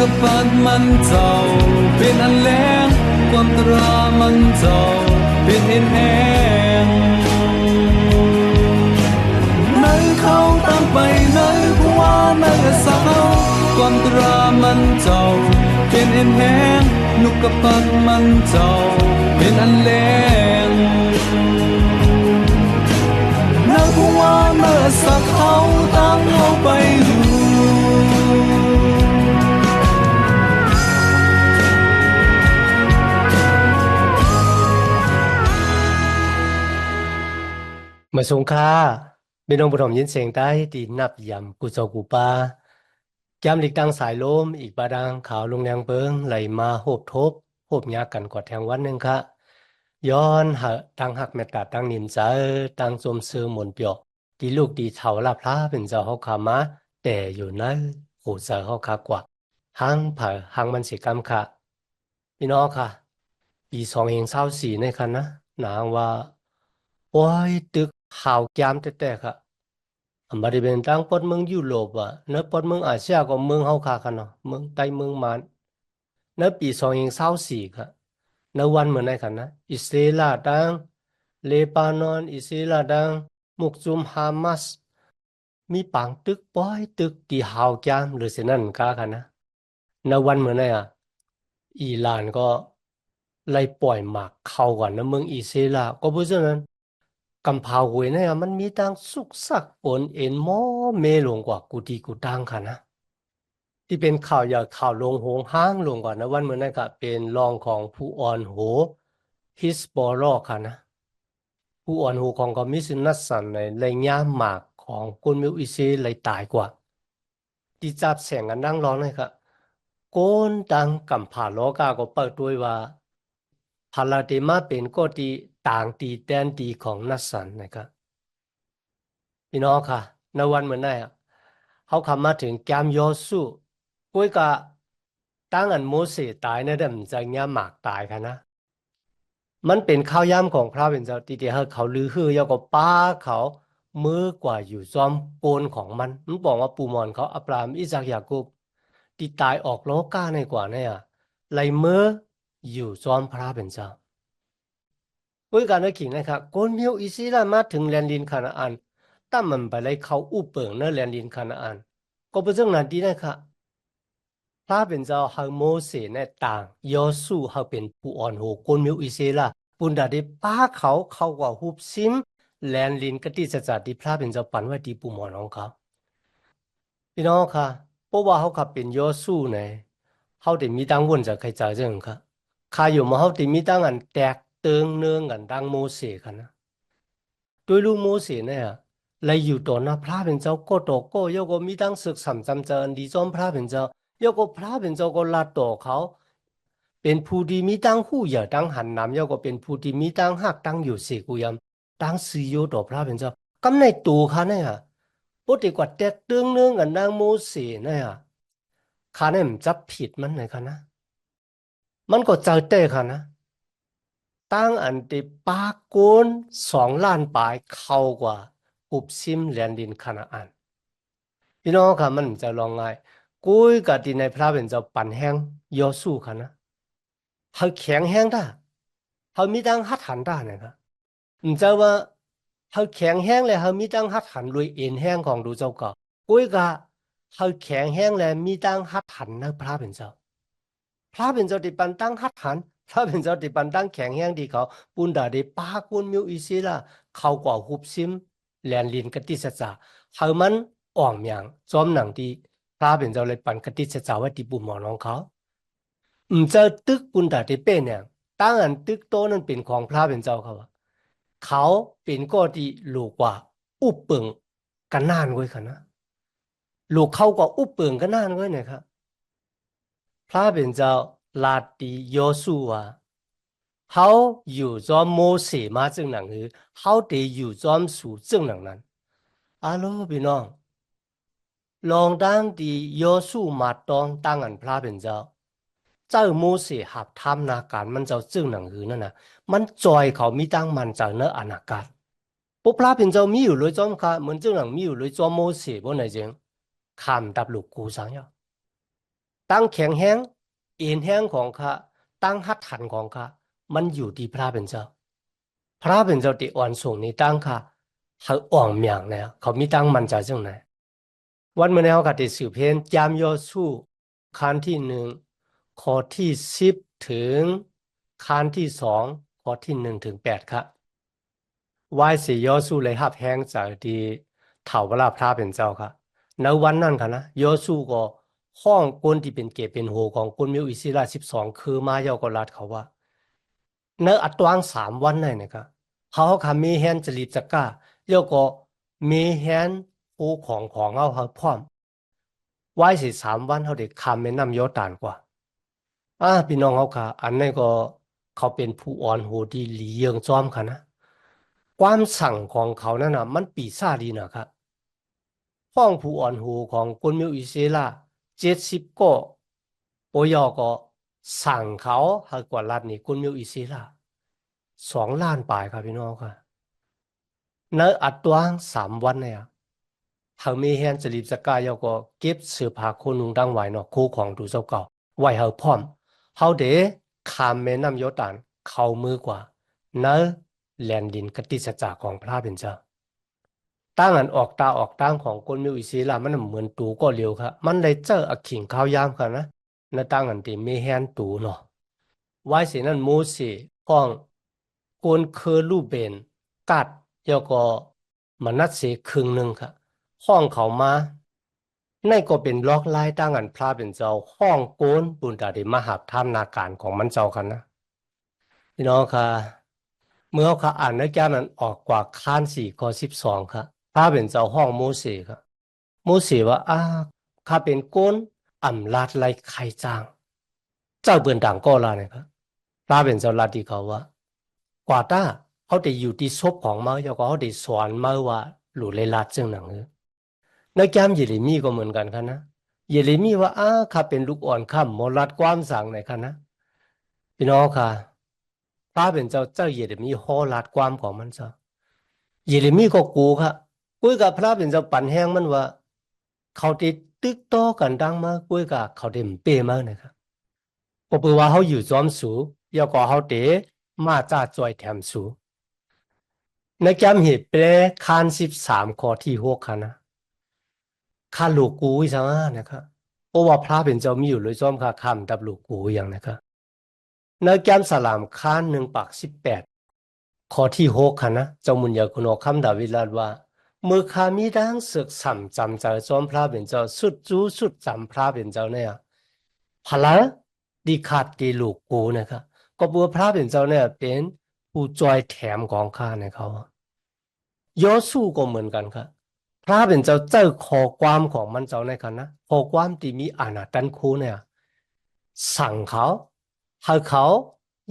กปัดมันเจ้าเป็นอันแรงความตรามันเจ้าเป็นเห็นแหงในเขาตั้งไปในผู้ว่าในสาวความตรามันเจ้าเป็นเห็นแหงนุกกปัดมันเจ้าเป็นอันแรงในผู้ว่าในสักเขาตั้งเอาไปดูมาสงค่าเป็นองค์ปฐมยินเสียงใต้ตีนับยำกุโจกุปาแก้มหลีกดังสายลมอีกบาดังขาวลงแรงเบิงไหลมาโหบทบโหบยากันกอดแทงวันหนึ่งค่ะย้อนหะตังหักเมตตาตังนิมเจอตังสมซื้อหมุนเปียวดีลูกดีเท่าลาพระเป็นเจ้าเขาขามาแต่อยู่ในโหเจอเขาขากว่าหังเผอหังมันสิกรรมค่ะพี่น้องค่ะปี2024ในคันนะนางว่าโอ้ยตึกข่าวแกมแต่ค่ะบริเวณตั้งปอดเมืองยุโรปเนื้อปอดเมืองอาเซียก็เมืองเฮาคากันเนาะเมืองใต้เมืองมานเนื้อปี2024ค่ะเนื้อวันเหมือนไหนกันนะอิสราเอลดังเลบานอนอิสราเอลดังมุกซุมฮามาสมีปังตึกป้อยตึกที่ข่าวแกมหรือเสนั่นกากันนะเนื้อวันเหมือนไหนอิหร่านก็ไล่ปล่อยหมากเข้ากันนะเมืองอิสราเอลก็เพราะฉะนั้นกำเพาหวยเนี่ยมันมีตั้งสุกสักปนเอ็นหม้อเมลงกว่ากูดีกูตังค่ะนะที่เป็นข่าวอย่าข่าวลงโหงห้างลงก่อนนะวันเมื่อนั้นก็เป็นรองของผู้อ่อนโหฮิสบอลค่ะนะผู้อ่อนโหของก็มิสนัสสันในระยะหมากของกุนมิวอิเซเลยตายกว่าที่จับแสงกันนั่งร้องนะครับโกนดังกำผาโลกาก็เปิดด้วยว่าพาลาเดมาเป็นก็ดีต่างดีแดนดีของนัสสันนะครับพี่น้องค่ะในวันเหมือนนั้นเขาคำมาถึงแกมโยสุกุ้ยกะตั้งอันโมเสสตายนะเดิมจะเงี้ยหมากตายค่ะนะมันเป็นข้าวย่ำของพระเป็นเจ้าตีเดียเขาลือฮือยก็ป้าเขามือกว่าอยู่จอมโกนของมันบอกว่าปู่มอนเขาอับรามอิสักยากุบตีตายออกโลกาในกว่าเนี่ยไหลมืออยู่จอมพระเป็นเจ้ากุ้ยการนึกขิงนะครับโกนมิวอิสรามาถึงแลนดินคานาอันตั้มมันไปเลยเขาอุเปิงเนแลนดินคานาอันก็เป็นเรื่องนั้นดีนะครับพระเป็นเจ้าเขาโมเสสในต่างยอสู้เขาเป็นผู้อ่อนโหโกนมิวอิสราปุณดาได้ป้าเขากว่าหุบซิมแลนลินกติสัจจ์ที่พระเป็นเจ้าปันไว้ที่ปุ่มหมอนของเขาพี่น้องค่ะเพราะว่าเขาขับเป็นยอสู้เนี่ยเขาได้มีตั้งวนจากใครจ่ายเรื่องค่ะข้าอยู่มาเขาได้มีตั้งอันแตกเติงเนืองกันดังโมเสสกันนะโดยลูกโมเสสเนี่ยเลยอยู่ต่อหน้าพระเป็นเจ้าก็ต่อก็ยกมีตั้งศึกสัมจำเจริญดีจอมพระเป็นเจ้ายกพระเป็นเจ้าก็ลาต่อเขาเป็นผู้ที่มีตั้งหูอย่าตั้งหันนำยกเป็นผู้ที่มีตั้งหักตั้งอยู่เสกุยมตั้งสิโยต่อพระเป็นเจ้ากำในตัวเขาเนี่ยปกติกว่าแตกเตืองเนื่องกันนางโมเสสเนี่ยข้าเนี่ยมันจับผิดมันไหนคะนะมันก็เจอเต้ค่ะนะตั้งอันที่ปาโกน2 ล้านปลายเข้ากว่าอุบซิมแลนดินคานาอันพี่น้องค่ะมันจะลองไงกุยกับที่ในพระเป็นเจ้าปั่นแห้งยอสู้ค่ะนะเขาแข็งแห้งได้เขามีตั้งหัดหันได้นะครับ唔知ว่าเขาแข็งแห้งเลยเขามีตั้งหัดหันรวยเอ็นแห้งของดูเจ้าก็กุยกับเขาแข็งแห้งเลยมีตั้งหัดหันนะพระเป็นเจ้าพระเป็นเจ้าที่ปันตั้งหัดหันพระเป็นเจ้าที่ปันตั้งแข็งแห้งที่เขาปุณดาได้ปากุนมิวอิสิละเขากว่าหุบซิมแลนลินกติสัจจะเขามันอ่อมอย่างจอมหนังที่พระเป็นเจ้าเลยปันกติสัจจะไว้ที่ปุ่มหมอนของเขาเจอตึกปุณดาได้เป็นเนี่ยตั้งอันตึกโตนั้นเป็นของพระเป็นเจ้าเขาเขาเป็นก็ที่ลูกกว่าอุปเปิงกันนานไว้ค่ะนะลูกเขาก็อุปเปิงกันนานไว้เนี่ยครับพระเป็นเจ้าลาติโยสุวาเขาอยู่จอมโมเสมาจึงหนังคือเขาได้อยู่จอมสู่จึงหนังนั้นอาโลพี่น้องลองตั้งที่โยสุมาตองตั้งอันพระเป็นเจ้าเจ้าโมเสหับทำนาการมันเจ้าจึงหนังคือนั่นนะมันจอยเขามีตั้งมันเจ้าเนื้ออนาคตปุ๊บพระเป็นเจ้ามีอยู่เลยจอมค่ะเหมือนจึงหนังมีอยู่เลยจอมโมเสบนไหนจึงคำดับลูกกูสังยา ตั้งแข็งแรงเอ็นแรงของข้าตั้งหัดขันของข้ามันอยู่ที่พระเป็นเจ้าพระเป็นเจ้าที่อ่อนส่งในตั้งข้าเขาอ่องเมียงเนี่ยเขามีตั้งมันใจจังไหนวันเมื่อนี้เขาก็ได้สืบเห็นจามโยสูคานที่1ข้อที่10ถึงคานที่2ข้อที่1ถึง8ครับวายสิโยสูเลยหับแห้งจากที่เถาเวลาพระเป็นเจ้าค่ะในวันนั้นค่ะนะโยสูก็ห้องกลที่เป็นเกศเป็นโหของกลมิวอิสรา12คือมาเยากรัดเขาว่าในอัตวาง3 วันเลยนะครับเขาค่ะมีแฮนจริตจักกะแล้วก็มีแฮนผู้ของเขาพร้อมไว้สิ3 วันเขาได้ข้ามแม่น้ำยอร์ดานกว่าพี่น้องเขาค่ะอันนี้ก็เขาเป็นผู้อ่อนโหดีหลีเยิงจอมค่ะนะความสั่งของเขานั่นน่ะมันปีศาจดีนะครับห้องผู้อ่อนโหของกลมิวอิสรา70ก็ปยก็สั่งเขาให้กว่ารัฐนี่กลมิวอิสรา2 ล้านปลายครับพี่น้องค่ะในอัตวาง3 วันเนี่ยเขามีแฮนจริตสกายก็เก็บเสื้อผ้าคนนุงดังไว้เนาะคู่ของดูเจ้าเก่าไว้ให้พร้อมเขาเดข้ามแม่น้ำยอร์ดานเข้ามือกว่าในแลนดินกติสจักรของพระเป็นเจ้าตั้งอันออกตาออกตั้งของกลมิวอิสรามันเหมือนตูก็เร็วครับมันเลยเจออักขิงข้าวยามค่ะนะในตั้งอันที่มีแฮนตูเนาะไว้สินั้นโมเสสพ้องกลเคอรูเบนกัดแล้วก็มนัสเสครึ่งหนึ่งค่ะห้องเขามาในก็เป็นล็อกไล่ตั้งอันพระเป็นเจ้าห้องโกนปุณตาดิมหาธรรมนาการของมันเจ้ากันนะพี่น้องค่ะเมื่อเขาอ่านในแก้นั้นออกกว่าข้าน4 ข้อ 12ค่ะพระเป็นเจ้าห้องโมเสสค่ะโมเสสว่าข้าเป็นโกนอำลาดไล่ใครจ้างเจ้าเบือนด่างก็ลาเนี่ยครับพระเป็นเจ้าลาดีเขาว่ากว่าต้าเขาได้อยู่ที่ศพของมาแล้วก็เขาได้สอนมาว่าหลุเลยลาดจึงหนังในแก้มเยเรมีก็เหมือนกันครับนะเยเรมีว่าข้าเป็นลูกอ่อนข้ามมรัดความสั่งไหนครับนะพี่น้องค่ะพระเป็นเจ้าเยเรมีฮอลัดความของมันซะเยเรมีก็กูค่ะกุยกับพระเป็นเจ้าปั่นแห้งมันว่าเขาได้ตึกโตอกันดังมากุยกับเขาได้เปมากนะครับก็แปลว่าเขาอยู่จอมสูแล้วก็เขาเดมาจ้าจอยแถมสูในแก้มเหตุเปลคาน13ข้อที่6ค่ะนะข้าลูกกูอีสังนะครับเพราะว่าพระเป็นเจ้ามีอยู่เลยจอมข้าคำดับลูกกูอย่างนะครับในแก้มสลามคาน1 ปาก 18ข้อที่6ค่ะนะเจ้ามุนยาคุณอคำดาวิลาดว่าเมื่อข้ามีดังศึกสัมจำใจจอมพระเป็นเจ้าสุดจู้สุดจำพระเป็นเจ้าเนี่ยพละดีขาดดีลูกกูนะครับก็บัวพระเป็นเจ้าเนี่ยเป็นผู้จอยแถมของข้าในเขาโยสู้ก็เหมือนกันครับพระเป็นเจ้าข้อความของมันเจ้าในกันนะข้อความที่มีอานาตันคูเนี่ยสั่งเขาให้เขา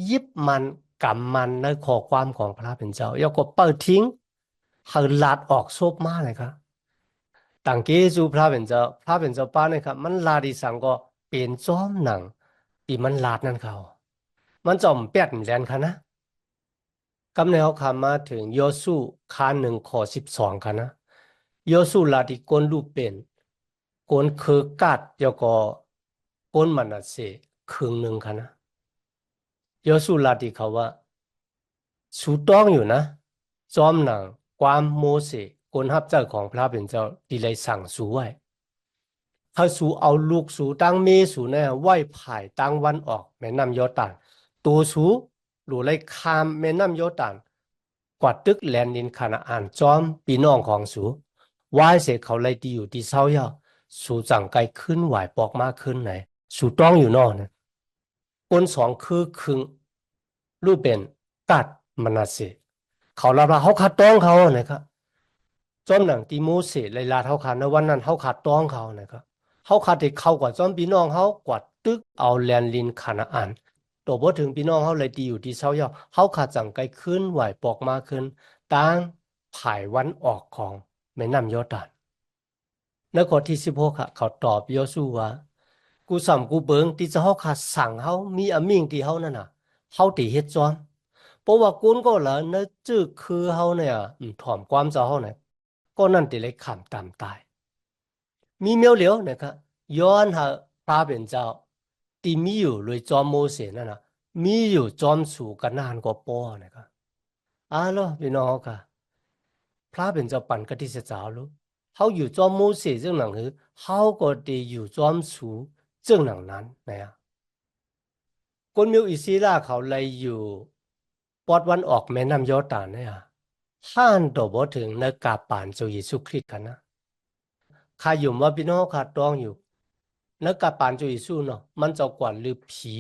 ยิบมันกำมันในข้อความของพระเป็นเจ้าแล้วก็เปิดทิ้งให้ลาดออกซบมาเลยครับต่างเกจูพระเป็นเจ้าป้าเนี่ยครับมันลาดิสังก็เป็นจอมหนังที่มันลาดนั่นเขามันจอมแปดแลนค่ะนะกำเนิดเขาคำมาถึงโยสูคา1 ข้อ 12ค่ะนะโยสูลาดิกนรูปเป็นกนคือกัดแล้วก็กนมันเสครึ่งหนึ่งค่ะนะโยสูลาดิเขาว่าสูต้องอยู่นะจอมหนังความโมเสสกนฮับเจ้าของพระเป็นเจ้าดีเลยสั่งสูไว้ถ้าสูเอาลูกสูตั้งเมสูเนี่ยไหว้ผายตั้งวันออกแม่น้ำยอร์ดานตัวสูหรือเลยข้ามแม่น้ำยอร์ดานกว่าตึกแลนดินคานาอันจอมปีน้องของสูไหว้เสร็จเขาเลยดีอยู่ที่เศร้าเยาสูจังไกลขึ้นไหวปอกมากขึ้นไหนสูต้องอยู่นอกนะคนสองคือคึงรูปเป็นกัดมนาเสเขารับว่าเขาขัดต้องเขานะครับจอมหนังตีโมเสสเลยลาเขาขัดในวันนั้นเขาขัดต้องเขานะครับเขาขัดที่เขากว่าจอมพี่น้องเขากว่าตึกเอาแลนลินคานาอันตัวพอถึงพี่น้องเขาเลยดีอยู่ที่เศร้าเยาเขาขัดจังไกลขึ้นไหวปอกมากขึ้นตั้งผายวันออกของแม่น้ำยอร์ดานในข้อที่16ค่ะเขาตอบโยซูว่ากูสัมกูเบิงที่จะเขาขัดสั่งเขามีอมิ่งที่เขานั่นน่ะเขาตีเฮ็ดจอมเพราะว่ากุนก็ละเนื้อจื้อคือเขาเนี่ยถ่อมความจะเขาเนี่ยก็นั่นติเลยขำตามตายมีเมียวเหลียวนะครับย้อนหา พระเป็นเจ้าที่มีอยู่เลยจอมโมเสสนั่นน่ะมีอยู่จอมสู่กันนานกว่าปอนะครับล่ะพี่น้องค่ะพระเป็นเจ้าปันกติสเจ้าลูกเขาอยู่จอมโมเสสเรื่องหนังคือเขาก็ได้อยู่จอมสู่เรื่องหนังนั้นนะคนมิวอิสราเขาเลยอยู่ปอดวันออกแม่น้ำยอร์ดานเนี่ยห้านตัวบ่ถึงในกาปานเจ้าเยซูคริสต์กันนะข้าอยู่ว่าพี่น้องข้าต้องอยู่ในกาปานเจ้าเยซูเนาะมันจะกว่าหรือผี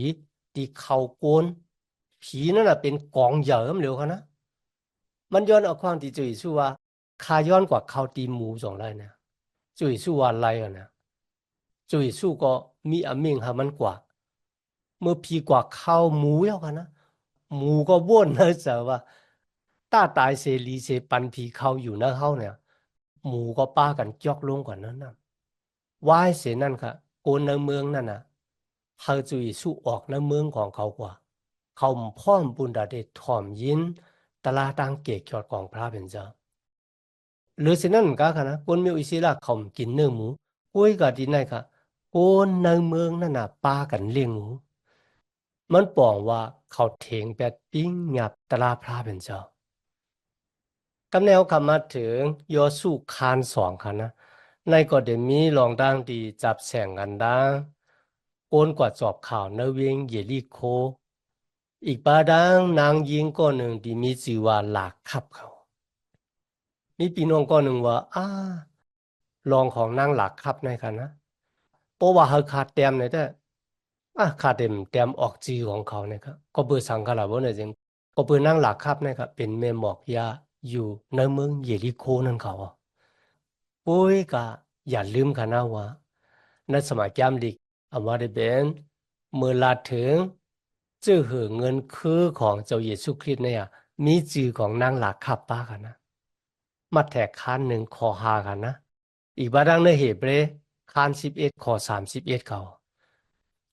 ที่เขาโกนผีนั่นน่ะเป็นกองเหยิมเหลวเขานะมันย้อนเอาความที่เจ้าเยซูว่าข้าย้อนกว่าเขาตีหมูสองไรเนี่ยเจ้าเยซูว่าไรอ่ะนะเจ้าเยซูก็มีอเมงหามันกว่าเมื่อผีกว่าเข้าหมูแล้วกันนะ หมูก็บ่นนะจ๊ะว่าต้าตายเสรีเสปันผีเขาอยู่นะเขาเนี่ยหมูก็ป้ากันจอกลงกว่านั้นนะวายเสนั่นค่ะโกนในเมืองนั่นน่ะเขาจุยสู้ออกในเมืองของเขากว่าเขาพร้อมบุญดาเดชถ่อมยินตลาดังเกจอดของพระเป็นเจ้าหรือเสนั่นก็ค่ะนะคนมีอิสระเขากินเนื้อหมูกุ้ยกับที่ไหนค่ะโกนในเมืองนั่นน่ะป้ากันเลี้ยงหมู มันบอกว่าเขาเถงแปดปิ้งหยับตลาพระเป็นเจ้ากำแนวคำมาถึงโยสุคานสองคันนะในก็เดมีลองดังดีจับแสงกันดังโกนกว่าจอบข่าวในเวียงเยริโคอีกบาดังนางยิงก็หนึ่งที่มีชื่อว่าหลากขับเขามีพี่น้องก็หนึ่งว่าลองของนางหลากขับในคันนะเพราะว่าเขาขาดเต็มเลยแต่ขาดเต็มออกจีของเขาเนี่ยครับก็เบอร์สังกัดว่าเนี่ยจริง ก็เปิดนั่งหลักครับนะครับเป็นเมหมอกยาอยู่ในเมืองเยริโคนั่นเขาปุ้ยก็อย่าลืมกันนะว่าในสมัยแกมลิกอามาได้เป็นเมื่อลาถึงจื้อหือเงินคือของเจ้าเยซูคริสต์เนี่ยมีจื่อของนางหลักขับป้ากันนะมาแทกคันหนึ่งขอหากันนะอีกบาดังในเฮเบรคัน11ขอ31เขา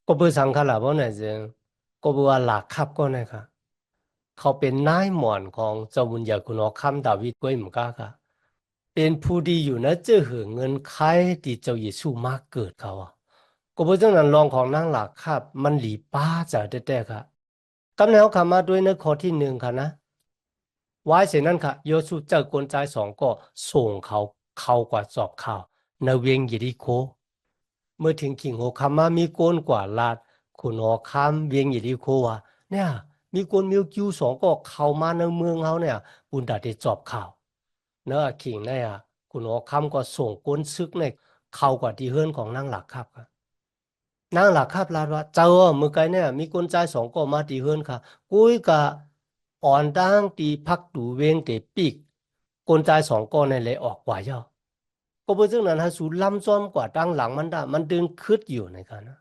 ก็เปิดสังขารบ่เนี่ยจึงก็บอกว่าหลักขับก็นะครับ เขาเป็นนายหมอนของเจ้าบุญญาคุณอคัมดาวิดก้วยหมกาค่ะเป็นผู้ดีอยู่นะเจ้าหือเงินใครที่เจ้าเยซูมาเกิดเขาก็เพราะฉะนั้นรองของนางหลักครับมันหลีป้าจากแต่ค่ะกำเนิดคำมาด้วยในข้อที่หนึ่งค่ะนะวายเสร็จนั้นค่ะโยซูเจ้ากลใจสองก็ส่งเขาเข้ากว่าสอบข่าวในเวียงเยริโคเมื่อถึงขิงโหคามามีโกนกว่าลาดคุณอคามเวียงเยริโคว่าเนี่ยมีคนมิวคิวสองก็เข้ามาในเมืองเขาเนี่ยบุญดาได้จอบข่าวเนอะขิงเนี่ยคุณอคามก็ส่งก้นซึกในเข้ากว่าที่เฮือนของนางหลักครับนางหลักครับลาดว่าเจ้ามือไกเนี่ยมีคนใจสองก็มาที่เฮือนค่ะกุ้ยกะอ่อนดังตีพักตูเวงเตปีกคนใจสองก็ในเลยออกกว่าเจ้าก็เพราะฉะนั้นฮะสูล้ำซ้อมกว่าดังหลังมันได้มันดึงคืดอยู่ในกันนะ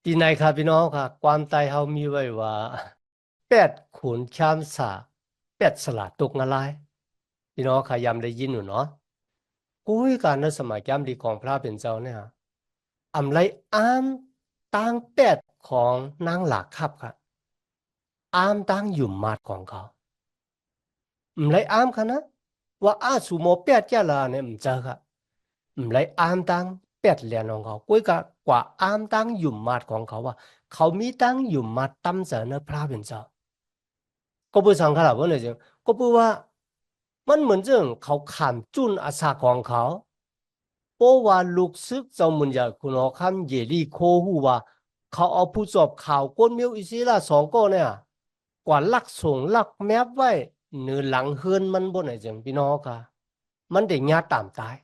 ที่ไหนครับพี่น้องค่ะความตายเฮามีไว้ว่าเป็ดขุนช้ำสาเป็ดสลัดตกอะไรพี่น้องค่ะยำได้ยินอยู่เนาะกุ้ยการในสมัยยำดีของพระเป็นเจ้าเนี่ยอำไรอ้ามตั้งเป็ดของนางหลักครับค่ะอ้ามตั้งอยู่มาดของเขาอำไรอ้ามค่ะนะว่าสุโมเป็ดแก่ละเนี่ยมเจอค่ะไรอ้ามตั้งเป็ดเรียนของเขากุ้ยกว่าอ้ามตั้งอยู่มาดของเขาว่าเขามีตั้งอยู่มาดตั้มเสนอพระเป็นเจ้า ก็พูดสังขารว่าเนี่ยจริงก็พูดว่ามันเหมือนเรื่องเขาขามจุนอาสาของเขาเพราะว่าลูกซึกเจ้ามุนยาคุณอคัมเยรีโคหูว่าเขาเอาผู้สอบข่าวก้นมิวอิสิลาสองก็เนี่ยกว่าลักส่งลักแมบไว้เนื้อหลังเฮือนมันบนไหนจังพี่น้องค่ะมันเด็กญาติตามตาย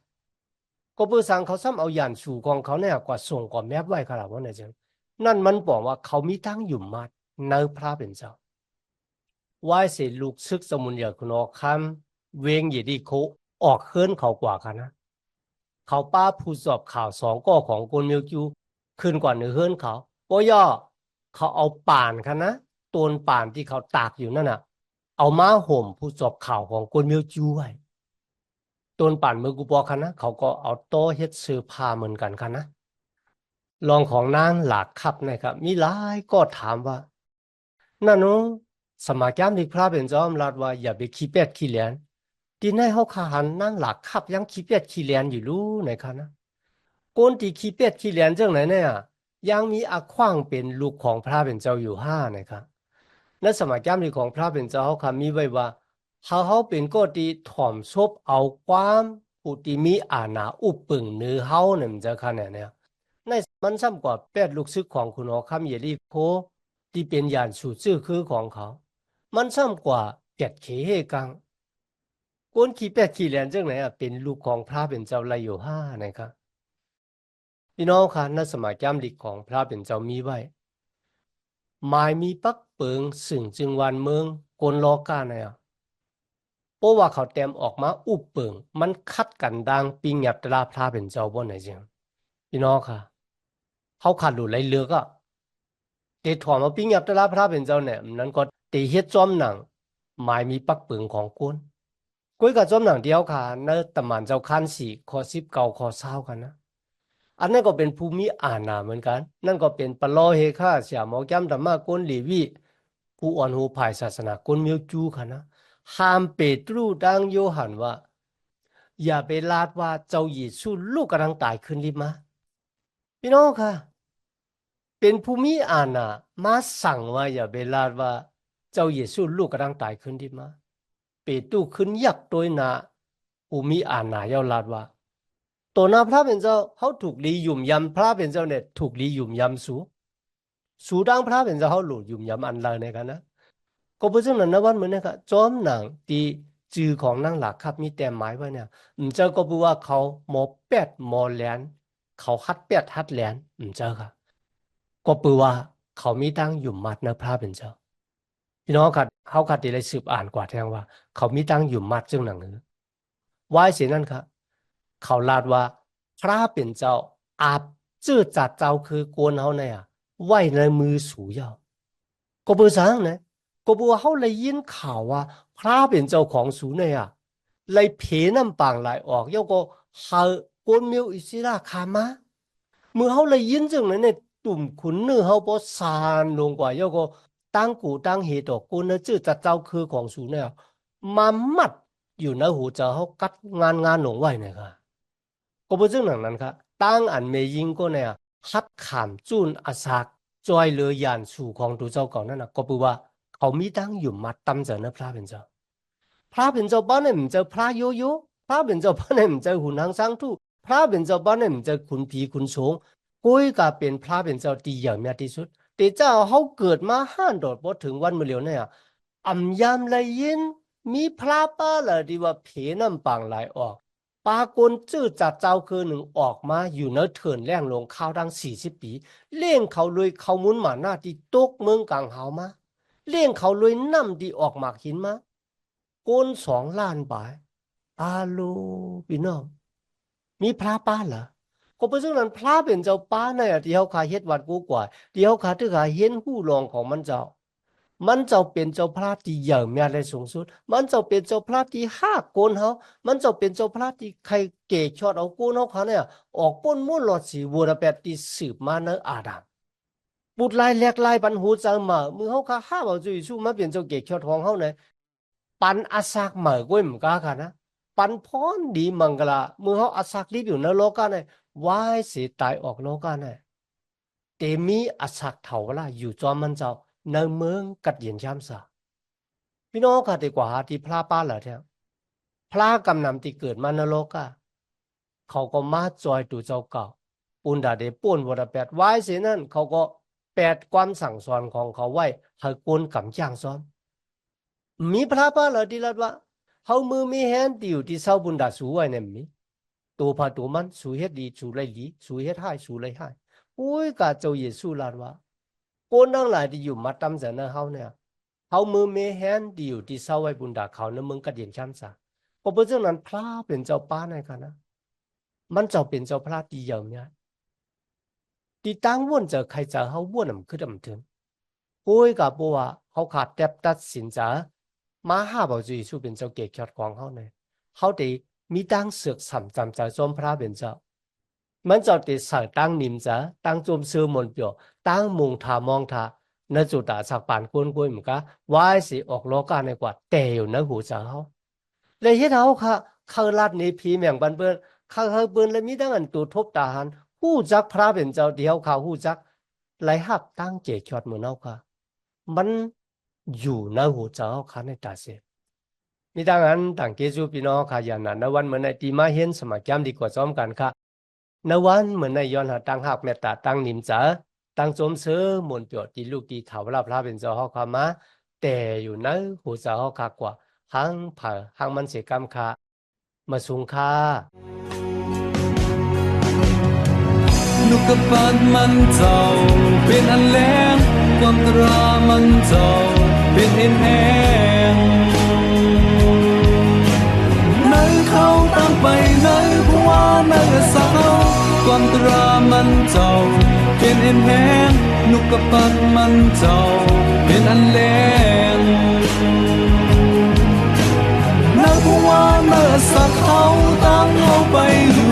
ก็เพื่อสั่งเขาซ้ำเอายานสู่ของเขาเนี่ยกว่าส่งกว่าแมบไว้ขนาดว่าไหนจังนั่นมันบอกว่าเขามีทั้งอยู่มาในพระเป็นเจ้า ว่ายเสลูกซึกสมุนอยากคุณออกคำเวงอย่าดีเขาออกเฮิรนเขากว่ากันนะเขาป้าผู้สอบข่าวสองก็ของกนมิวจูขึ้นกว่าเนื้อเฮิรนเขาโอ้ย่อเขาเอาป่านกันนะต้นป่านที่เขาตากอยู่นั่นน่ะเอามาห่มผู้สอบข่าวของกนมิวจูไว้ต้นป่านเมื่อกูบอกกันนะเขาก็เอาโต๊ะเฮ็ดเสื้อผ้าเหมือนกันกันนะลองของนางหลากคับนะครับมีหลายก็ถามว่า นั่นเนาะสมัยแก้มที่พระเป็นจอมรัดว่าอย่าไปขี้เป็ดขี้เหรียญที่ในเขาขาหันนั่งหลักขับยังขี้เป็ดขี้เหรียญอยู่รู้ในคันนะ คนที่ขี้เป็ดขี้เหรียญจังไหนเนี่ยยังมีอาขว้างเป็นลูกของพระเป็นเจ้าอยู่ห้านะครับในสมัยก่อนของพระเป็นเจ้าเขามีไว้ว่าเขาเป็นก็ที่ถ่อมซบเอาความผู้ที่มีอาณาอุปปึงเนื้อเฮาเนี่ยมันจะขนาดเนี่ยในมันซ้ำกว่าแปดลูกศิษย์ของคุณหอคำเยรีโคที่เป็นญาณสู่ชื่อคือของเขามันซ้ำกว่าแปดเขเฮกังคนขี้เป็ดขี้เหรียญจังไหนเป็นลูกของพระเป็นเจ้าไรอยู่ห้านะครับพี่น้องค่ะในสมัยจำลิกของพระเป็นเจ้ามีไว้หมายมีปักเปิงสึ่งจึงวันเมืองกลโลกาเนี่ยเพราะว่าเขาเต็มออกมาอุบเปิงมันคัดกันดังปิงหยับตราพระเป็นเจ้าบ่ไหนจริงพี่น้องค่ะเขาขาดหลุดไรเลือกอ่ะเตถอมาปิงหยับตราพระเป็นเจ้าเนี่ยนั้นก็เตเฮ็ดจอมหนังหมายมีปักเปิงของกุนกุ้ยกับจอมหนังเดียวค่ะในตำมันเจ้าคันสี่ข้อ19ข้อ20กันนะอันนั้นก็เป็นภูมิอาณาเหมือนกันนั่นก็เป็นปลอเฮค่าเสียหมอแก้มธรรมะกุนลีวีผู้อ่อนหูภายศาสนากุนมิวจูค่ะนะห้ามเปตรูดังโยหันว่าอย่าไปลาดว่าเจ้าเยซูลูกกำลังตายขึ้นรีบมาพี่น้องค่ะเป็นภูมิอาณามาสั่งว่าอย่าไปลาดว่าเจ้าเยซูลูกกำลังตายขึ้นรีบมาเปตูขึ้นยักษ์โดยนาภูมิอาณาเยาลาดว่าตัวนาพระเป็นเจ้าเขาถูกลีหยุ่มยำพระเป็นเจ้าเนี่ยถูกลีหยุ่มยำสูดังพระเป็นเจ้าเขาหลุดหยุ่มยำอันเลยในกันนะก็เพราะฉะนั้นนะวันเหมือนนะครับจอมหนังที่จือของนั่งหลักครับมีแต่หมายไว้เนี่ยเจ้าก็บอกว่าเขาหมอแปดหมอแหลนเขาฮัดแปดฮัดแหลนเจ้าค่ะก็แปลว่าเขามีตั้งหยุ่มมัดนะพระเป็นเจ้าพี่น้องขัดเขาขัดที่ได้สืบอ่านกว่าแทงว่าเขามีตั้งหยุ่มมัดจึงหนังนี้วายเสียนั่นครับเขาลาดว่าพระเป็นเจ้าอาบจื้อจัดเจ้าคือกวนเขาเนี่ยไว้ในมือสูยาวก็เบอร์สังนะก็บอกว่าเขาเลยยินข่าวว่าพระเป็นเจ้าของสูเนี่ยเลยเพน้ำปางไหลออกแล้วก็หากวนมิวอิสิราคามาเมื่อเขาเลยยินจังนั้นเนี่ยตุ่มขุนเนื้อเขาพอซานลงกว่าแล้วก็ตั้งกูตั้งเหตุกูเนื้อจื้อจัดเจ้าคือของสูเนี่ยมามัดอยู่ในหูเจ้าเขากัดงานหลงไว้เนี่ยค่ะก็เพราะฉะนั้นค่ะตั้งอันเมยิงก็เนี่ยฮัดขามจุนอาสากจอยเลือยานสู่ของตัวเจ้าก่อนนั่นนะก็แปลว่าเขามีตั้งอยู่มัดตั้มเจอนะพระเป็นเจ้าพระเป็นเจ้าบ้านเนี่ยมันเจอพระโยโย่พระเป็นเจ้าบ้านเนี่ยมันเจอหุ่นหางสังทูพระเป็นเจ้าบ้านเนี่ยมันเจอขุนผีขุนโฉงกุ้ยก็เป็นพระเป็นเจ้าที่ใหญ่เมียที่สุดแต่เจ้าเขาเกิดมาห้านโดดพอถึงวันมะเร็วเนี่ยอำยามเลยยินมีพระป้าเลยที่ว่าเพน้ำปังไหลออกปากลจื้อจัดเจ้าคือหนึ่งออกมาอยู่เนื้อเถินแรงลงข้าวดัง40 ปีเลี้ยงเขาเลยเขามุนหมาหน้าที่ตกเมืองกลางเฮามาเลี้ยงเขาเลยน้ำที่ออกหมากหินมาโกน2 ล้านบาทอาโลพี่น้องมีพระป้าเหรอก็เพราะฉะนั้นพระเป็นเจ้าป้าเนี่ยที่เขาขาเฮ็ดวัดกูกว่าที่เขาขาที่ขาเห็นผู้รองของมันเจ้าเป็นเจ้าพระที่ใหญ่เมียได้สูงสุดมันเจ้าเป็นเจ้าพระที่ห้าโกนเขามันเจ้าเป็นเจ้าพระที่ใครเกะชอดเอาโกนเขาเนี่ยออกป้นมุ่นหลอดสีวัวระเบิดที่สืบมาในอาดัมบุตรลายแหลกลายปันหูจังมามือเขาขาห้าเอาจุยสู้มาเป็นเจ้าเกะชอดของเขาเนี่ยปันอาสากเหมือก้วยมึงกาค่ะนะปันพรดีมังกลามือเขาอาสักรีบอยู่ในโลกาเนี่ยวายเสียตายออกโลกาเนี่ยเตมีอาสักเถาละอยู่จอมมันเจ้าในเมืองกัดเย็นช้ำสาพี่น้องค่ะดีกว่าที่พระป้าเหรอเนี่ยพระกำนำที่เกิดมาในโลกาเขาก็มาจอยตัวเจ้าเก่าปุณดาเดป่วนวรแปดไว้เสียนั่นเขาก็แปดความสั่งสอนของเขาไว้ให้กวนกำจ้างซ้อมมีพระป้าเหรอที่รัดว่าเขามือมีแฮนดิวที่เศร้าบุญดาสูไว้เนี่ยมีตัวพาตัวมันสูเฮ็ดดีสูไรดีสูเฮ็ดให้สูไรให้อุ้ยกาเจ้าเยซูลาดว่าคนทั้งหลายที่อยู่มาตำเสนอเขาเนี่ยเขามือมีแฮนดิวที่เศร้าไว้บุญดาเขาเนี่ยมึงกระเดียนช้ำซะเพราะฉะนั้นพระเป็นเจ้าป้าในกันนะมันเจ้าเป็นเจ้าพระที่เยอะเนี่ยที่ตั้งว่นเจอใครเจอเขาว่นมันคือดำถึงปุ้ยกับบัวเขาขาดแทบตัดสินใจมาห้าบอกจีสู้เป็นเจ้าเกศยอดของเขาเนี่ยเขาได้มีตั้งเสือกสัมจำใจจอมพระเป็นเจ้ามันจะได้ใส่ตั้งนิมจ้าตั้งจมซื้อมนเปียวตั้งมุงทามองทาในจุดตาสักปานกวนกวนเหมือนกันวายสิออกโลกาในกว่าแต่อยู่ในหูเจ้าเขาเลยเฮ็ดเขาค่ะเขาลัดนี้ผีแมงบันเปิ้น ข้าเฮาเปิ้นเลยมีตั้งอันตัวทบตาหันฮู้จักพระเป็นเจ้าเดียวเขาฮู้จักไหลหับตั้งเจจอดเหมือนเอาค่ะมันอยู่ในหัวใจเขาค่ะในตาเสพมีตั้งอันต่างเกจูพี่น้องค่ะอย่างนั้นในวันเหมือนในตีมาเห็นสมัครย้ำดีกว่าซ้อมกันค่ะในวันเหมือนในย้อนหาตั้งหักเมตตาตั้งนิมจ๋าตั้งโจมเสือมนต์เปียวตีลูกตีเถารับพระเป็นเจ้าเขาค่ะมาแต่อยู่ในหัวใจเขาค่ะกว่าหังเผาหังมันเสียกรรมค่ะมาสูงค่ะนุกปัดมันเจ้าเป็นอันแรงความตรามันเจ้าเป็นเอ็นแหงในเขาตั้งไปในเพราะว่าในสาวความตรามันเจ้าเป็นเอ็นแหงนุกปัดมันเจ้าเป็นอันแรงในเพราะว่าในสาวตั้งเอาไปอยู่